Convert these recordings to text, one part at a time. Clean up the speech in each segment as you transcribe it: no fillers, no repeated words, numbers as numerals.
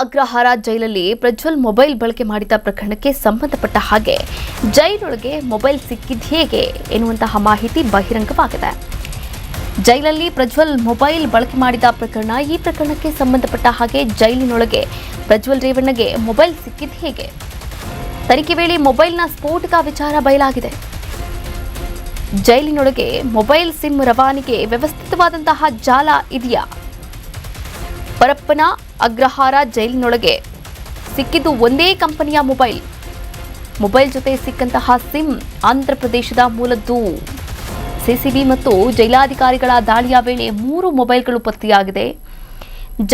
ಅಗ್ರಹಾರ ಜೈಲಲ್ಲಿ ಪ್ರಜ್ವಲ್ ಮೊಬೈಲ್ ಬಳಕೆ ಮಾಡಿದ ಪ್ರಕರಣಕ್ಕೆ ಸಂಬಂಧಪಟ್ಟ ಹಾಗೆ ಜೈಲೊಳಗೆ ಮೊಬೈಲ್ ಸಿಕ್ಕಿದ್ದು ಹೇಗೆ ಎನ್ನುವಂತಹ ಮಾಹಿತಿ ಬಹಿರಂಗವಾಗಿದೆ. ಜೈಲಲ್ಲಿ ಪ್ರಜ್ವಲ್ ಮೊಬೈಲ್ ಬಳಕೆ ಮಾಡಿದ ಪ್ರಕರಣ, ಈ ಪ್ರಕರಣಕ್ಕೆ ಸಂಬಂಧಪಟ್ಟ ಹಾಗೆ ಜೈಲಿನೊಳಗೆ ಪ್ರಜ್ವಲ್ ರೇವಣ್ಣಗೆ ಮೊಬೈಲ್ ಸಿಕ್ಕಿದ್ದು ಹೇಗೆ? ತನಿಖೆ ವೇಳೆ ಮೊಬೈಲ್ನ ಸ್ಫೋಟಕ ವಿಚಾರ ಬಯಲಾಗಿದೆ. ಜೈಲಿನೊಳಗೆ ಮೊಬೈಲ್ ಸಿಮ್ ರವಾನೆಗೆ ವ್ಯವಸ್ಥಿತವಾದಂತಹ ಜಾಲ ಇದೆಯಾ? ಪರಪ್ಪನ ಅಗ್ರಹಾರ ಜೈಲಿನೊಳಗೆ ಸಿಕ್ಕಿದ್ದು ಒಂದೇ ಕಂಪನಿಯ ಮೊಬೈಲ್ ಜೊತೆ ಸಿಕ್ಕಂತಹ ಸಿಮ್ ಆಂಧ್ರಪ್ರದೇಶದ ಮೂಲದ್ದು. ಸಿಸಿಬಿ ಮತ್ತು ಜೈಲಾಧಿಕಾರಿಗಳ ದಾಳಿಯ ವೇಳೆ 3 ಮೊಬೈಲ್ಗಳು ಪತ್ತೆಯಾಗಿದೆ.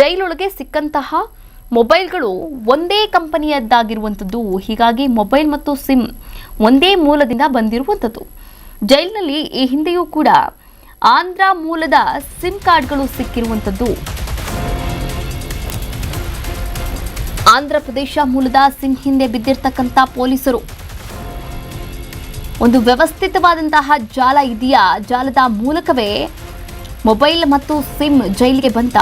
ಜೈಲೊಳಗೆ ಸಿಕ್ಕಂತಹ ಮೊಬೈಲ್ಗಳು ಒಂದೇ ಕಂಪನಿಯದ್ದಾಗಿರುವಂಥದ್ದು. ಹೀಗಾಗಿ ಮೊಬೈಲ್ ಮತ್ತು ಸಿಮ್ ಒಂದೇ ಮೂಲದಿಂದ ಬಂದಿರುವಂಥದ್ದು. ಜೈಲಿನಲ್ಲಿ ಈ ಹಿಂದೆಯೂ ಕೂಡ ಆಂಧ್ರ ಮೂಲದ ಸಿಮ್ ಕಾರ್ಡ್ಗಳು ಸಿಕ್ಕಿರುವಂಥದ್ದು. ಆಂಧ್ರಪ್ರದೇಶ ಮೂಲದ ಸಿಮ್ ಹಿಂದೆ ಬಿದ್ದಿರ್ತಕ್ಕಂಥ ಪೊಲೀಸರು ಒಂದು ವ್ಯವಸ್ಥಿತವಾದಂತಹ ಜಾಲ ಇದೆಯಾ? ಜಾಲದ ಮೂಲಕವೇ ಮೊಬೈಲ್ ಮತ್ತು ಸಿಮ್ ಜೈಲಿಗೆ ಬಂತ.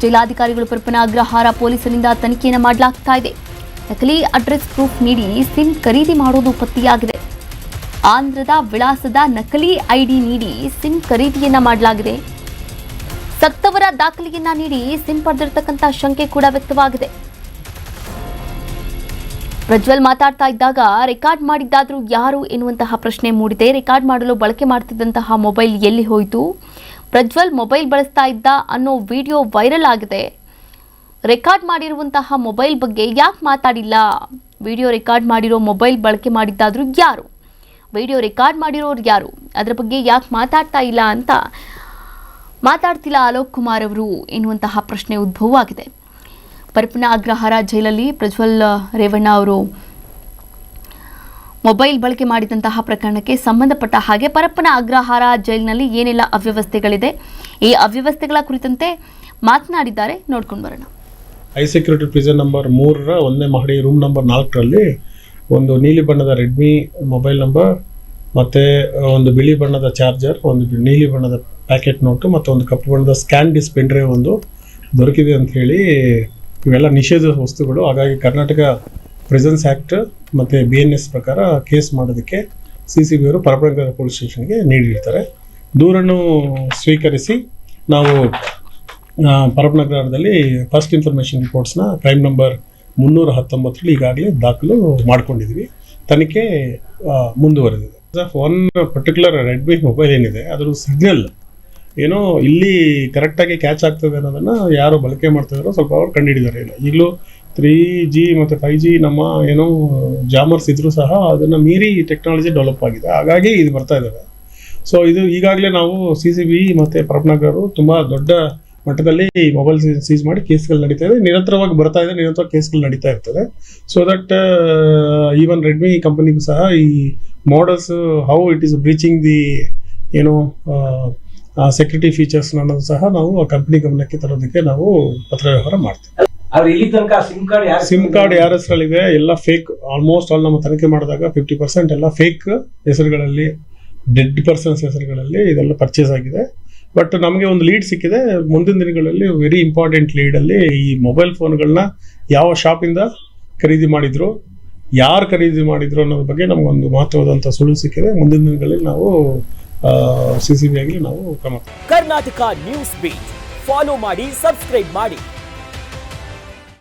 ಜೈಲಾಧಿಕಾರಿಗಳು ಪರಪ್ಪನ ಅಗ್ರಹಾರ ಪೊಲೀಸರಿಂದ ತನಿಖೆಯನ್ನು ಮಾಡಲಾಗ್ತಾ ಇದೆ. ನಕಲಿ ಅಡ್ರೆಸ್ ಪ್ರೂಫ್ ನೀಡಿ ಸಿಮ್ ಖರೀದಿ ಮಾಡೋದು ಪತ್ತೆಯಾಗಿದೆ. ಆಂಧ್ರದ ವಿಳಾಸದ ನಕಲಿ ಐಡಿ ನೀಡಿ ಸಿಮ್ ಖರೀದಿಯನ್ನ ಮಾಡಲಾಗಿದೆ. ಸತ್ತವರ ದಾಖಲೆಯನ್ನ ನೀಡಿ ಸಿಮ್ ಪಡೆದಿರತಕ್ಕಂಥ ಶಂಕೆ ಕೂಡ ವ್ಯಕ್ತವಾಗಿದೆ. ಪ್ರಜ್ವಲ್ ಮಾತಾಡ್ತಾ ಇದ್ದಾಗ ರೆಕಾರ್ಡ್ ಮಾಡಿದ್ದಾದ್ರೂ ಯಾರು ಎನ್ನುವಂತಹ ಪ್ರಶ್ನೆ ಮೂಡಿದೆ. ರೆಕಾರ್ಡ್ ಮಾಡಲು ಬಳಕೆ ಮಾಡ್ತಿದ್ದಂತಹ ಮೊಬೈಲ್ ಎಲ್ಲಿ ಹೋಯಿತು? ಪ್ರಜ್ವಲ್ ಮೊಬೈಲ್ ಬಳಸ್ತಾ ಇದ್ದ ಅನ್ನೋ ವಿಡಿಯೋ ವೈರಲ್ ಆಗಿದೆ. ರೆಕಾರ್ಡ್ ಮಾಡಿರುವಂತಹ ಮೊಬೈಲ್ ಬಗ್ಗೆ ಯಾಕೆ ಮಾತಾಡಿಲ್ಲ? ವಿಡಿಯೋ ರೆಕಾರ್ಡ್ ಮಾಡಿರೋ ಮೊಬೈಲ್ ಬಳಕೆ ಮಾಡಿದ್ದಾದ್ರೂ ಯಾರು? ವಿಡಿಯೋ ರೆಕಾರ್ಡ್ ಮಾಡಿರೋರು ಯಾರು? ಅದರ ಬಗ್ಗೆ ಯಾಕೆ ಮಾತಾಡ್ತಿಲ್ಲ ಅಲೋಕ್ ಕುಮಾರ್ ಅವರು ಎನ್ನುವಂತಹ ಪ್ರಶ್ನೆ ಉದ್ಭವವಾಗಿದೆ. ಪರಪ್ಪನ ಅಗ್ರಹಾರ ಜೈಲಲ್ಲಿ ಪ್ರಜ್ವಲ್ ರೇವಣ್ಣ ಅವರು ಮೊಬೈಲ್ ಬಳಕೆ ಮಾಡಿದಂತಹ ಪ್ರಕರಣಕ್ಕೆ ಸಂಬಂಧಪಟ್ಟ ಹಾಗೆ ಪರಪ್ಪನ ಅಗ್ರಹಾರ ಜೈಲಿನಲ್ಲಿ ಏನೆಲ್ಲ ಅವ್ಯವಸ್ಥೆಗಳಿದೆ, ಈ ಅವ್ಯವಸ್ಥೆಗಳ ಕುರಿತಂತೆ ಮಾತನಾಡಿದ್ದಾರೆ. ನೋಡ್ಕೊಂಡು ಬರೋಣ. ಹೈ ಸೆಕ್ಯೂರಿಟಿ ಪ್ರಿಸನ್ ನಂಬರ್ 3ರ 1ನೇ ಮಹಡಿ ರೂಮ್ ನಂಬರ್ 4ರಲ್ಲಿ ಒಂದು ನೀಲಿ ಬಣ್ಣದ ರೆಡ್ಮಿ ಮೊಬೈಲ್ ನಂಬರ್, ಮತ್ತು ಒಂದು ಬಿಳಿ ಬಣ್ಣದ ಚಾರ್ಜರ್, ಒಂದು ನೀಲಿ ಬಣ್ಣದ ಪ್ಯಾಕೆಟ್ ನೋಟು ಮತ್ತು ಒಂದು ಕಪ್ಪು ಬಣ್ಣದ ಸ್ಕ್ಯಾನ್ ಡಿಸ್ ಪೆನ್ ಡ್ರೈವ್ ಒಂದು ದೊರಕಿದೆ ಅಂತ ಹೇಳಿ, ಇವೆಲ್ಲ ನಿಷೇಧ ವಸ್ತುಗಳು. ಹಾಗಾಗಿ ಕರ್ನಾಟಕ ಪ್ರೆಸೆನ್ಸ್ ಆ್ಯಕ್ಟ್ ಮತ್ತು BNS ಪ್ರಕಾರ ಕೇಸ್ ಮಾಡೋದಕ್ಕೆ CCB ಅವರು ಪರಪ್ಪನಗರ ಪೊಲೀಸ್ ಸ್ಟೇಷನ್ಗೆ ನೀಡಿರ್ತಾರೆ. ದೂರನ್ನು ಸ್ವೀಕರಿಸಿ ನಾವು ಪರಪ್ಪನಗರದಲ್ಲಿ ಫಸ್ಟ್ ಇನ್ಫಾರ್ಮೇಷನ್ ರಿಪೋರ್ಟ್ಸ್ನ ಕ್ರೈಮ್ ನಂಬರ್ 319ರಲ್ಲಿ ಈಗಾಗಲೇ ದಾಖಲು ಮಾಡ್ಕೊಂಡಿದ್ವಿ. ತನಿಖೆ ಮುಂದುವರೆದಿದೆ. ಒನ್ ಪರ್ಟಿಕ್ಯುಲರ್ ರೆಡ್ಮಿ ಮೊಬೈಲ್ ಏನಿದೆ ಅದರ ಸಿಗ್ನಲ್ ಏನೋ ಇಲ್ಲಿ ಕರೆಕ್ಟಾಗಿ ಕ್ಯಾಚ್ ಆಗ್ತದೆ ಅನ್ನೋದನ್ನು ಯಾರು ಬಳಕೆ ಮಾಡ್ತಿದಾರೋ ಸ್ವಲ್ಪ ಅವ್ರು ಕಂಡುಹಿಡಿದಾರೆ. ಇಲ್ಲ ಈಗಲೂ 3G ಮತ್ತು 5G ನಮ್ಮ ಏನೋ ಜಾಮರ್ಸ್ ಇದ್ರೂ ಸಹ ಅದನ್ನು ಮೀರಿ ಟೆಕ್ನಾಲಜಿ ಡೆವಲಪ್ ಆಗಿದೆ. ಹಾಗಾಗಿ ಇದು ಬರ್ತಾ ಇದ್ದಾವೆ. ಸೊ ಇದು ಈಗಾಗಲೇ ನಾವು CCB ಮತ್ತು ಪರಪ್ಪನಗರರು ತುಂಬ ದೊಡ್ಡ ಮಟ್ಟದಲ್ಲಿ ಈ ಮೊಬೈಲ್ ಸೀಸ್ ಮಾಡಿ ಕೇಸ್ಗಳು ನಡೀತಾ ಇದೆ. ನಿರಂತರವಾಗಿ ಬರ್ತಾ ಇದೆ, ನಿರಂತರ ಕೇಸ್ಗಳು ನಡೀತಾ ಇರ್ತದೆ. ಸೊ ದಟ್ ಈವನ್ ರೆಡ್ಮಿ ಕಂಪನಿಗೂ ಸಹ ಈ models how it is ಬ್ರೀಚಿಂಗ್ the ಏನೋ ಸೆಕ್ಯೂರಿಟಿ ಫೀಚರ್ಸ್ ಅನ್ನೋದು ಸಹ ನಾವು ಆ ಕಂಪನಿ ಗಮನಕ್ಕೆ ತರೋದಕ್ಕೆ ನಾವು ಪತ್ರ ವ್ಯವಹಾರ ಮಾಡ್ತೀವಿ. ಸಿಮ್ ಕಾರ್ಡ್ ಯಾರ ಹೆಸರಲ್ಲಿದೆ ಎಲ್ಲ ಫೇಕ್. ಆಲ್ಮೋಸ್ಟ್ ಆಲ್ ನಮ್ಮ ತನಿಖೆ ಮಾಡಿದಾಗ 50% ಎಲ್ಲ ಫೇಕ್ ಹೆಸರುಗಳಲ್ಲಿ, ಡೆಡ್ ಪರ್ಸನ್ಸ್ ಹೆಸರುಗಳಲ್ಲಿ ಇದೆಲ್ಲ ಪರ್ಚೇಸ್ ಆಗಿದೆ. ಬಟ್ ನಮಗೆ ಒಂದು ಲೀಡ್ ಸಿಕ್ಕಿದೆ. ಮುಂದಿನ ದಿನಗಳಲ್ಲಿ ವೆರಿ ಇಂಪಾರ್ಟೆಂಟ್ ಲೀಡಲ್ಲಿ ಈ ಮೊಬೈಲ್ ಫೋನ್ಗಳನ್ನ ಯಾವ ಶಾಪಿಂದ ಖರೀದಿ ಮಾಡಿದ್ರು, ಯಾರು ಖರೀದಿ ಮಾಡಿದ್ರು ಅನ್ನೋದ್ರ ಬಗ್ಗೆ ನಮಗೊಂದು ಮಹತ್ವದಂತ ಸುಳಿವು ಸಿಕ್ಕಿದೆ. ಮುಂದಿನ ದಿನಗಳಲ್ಲಿ ನಾವು CCB ಆಗಲಿ ನಾವು ಕ್ರಮ. ಕರ್ನಾಟಕ ನ್ಯೂಸ್ ಬೀಟ್ ಫಾಲೋ ಮಾಡಿ, ಸಬ್ಸ್ಕ್ರೈಬ್ ಮಾಡಿ.